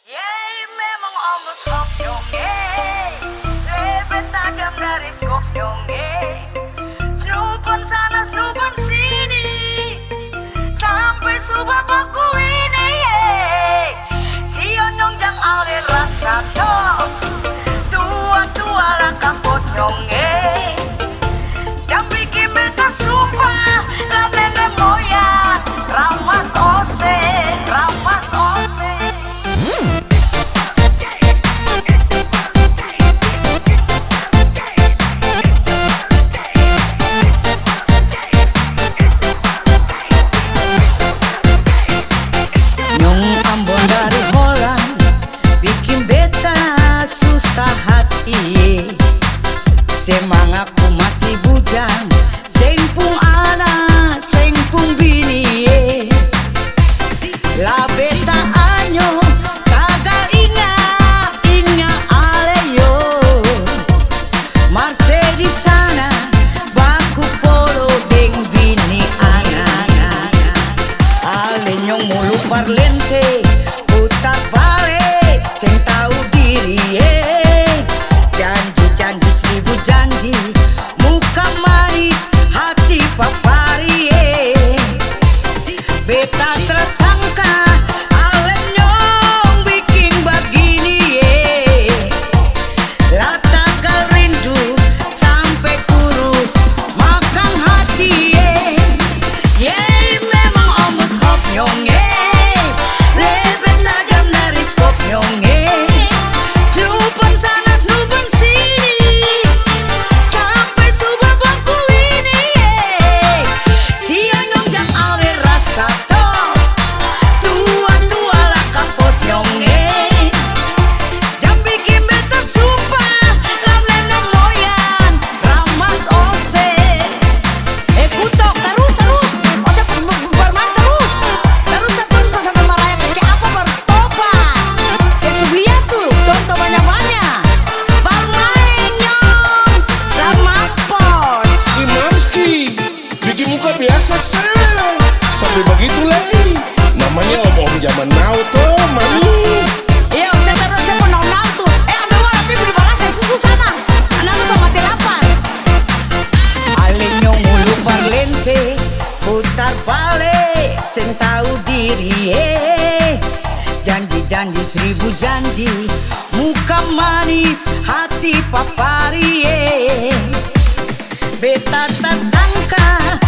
Yey, memang ombak skop nyonge, lebih tajam dari skop nyonge. Snoopon sana, snoopon sini, sampai subah baku ini. Si onyong jang ale rasa to, tua-tua lah kapot nyonge. Jang bikin beta sumpah, lah nenek moyang, ramas ose, ramas ose. Ambon dari Holland bikin beta susah hati. Semangatku masih bujang, seng pung anak, seng pung bini. La beta anyo kagak ingat aleyo. Marse di sana baku polo deng bini anak. Ale nyong mulu parlente putar balik, ceng tahu diri. Janji-janji seribu janji, muka manis, hati papari. Beta tersangka ale nyong bikin begini. Latagal rindu sampai kurus makan hati. Yey, memang ombak skop nyonge, lebih tajam dari skop nyonge. Snoopon sana, snoopon sini, sampai subah baku ini. Si onyong jang ale rasa to, tua-tua lah kapot nyonge. Jang bikin beta sumpah, lah nenek moyang, ramas ose. Kutok terus, ose bermain terus sampai marahnya kayak apa bertobat. Saya subiya tuh, contoh banyak-banyak. Bermain nyong, lah mampos. Si Mamski bikin muka biasa say. Sampai begitu lagi. Namanya om-om zaman now tuh, mami. Iya, saya penonton tuh. Ambil bola api beli balas dan susu sana. Anak tuh mati lapar. Ale nyong mulu parlente, putar balik, seng tahu diri. Janji-janji seribu janji, muka manis, hati papari. Beta tersangka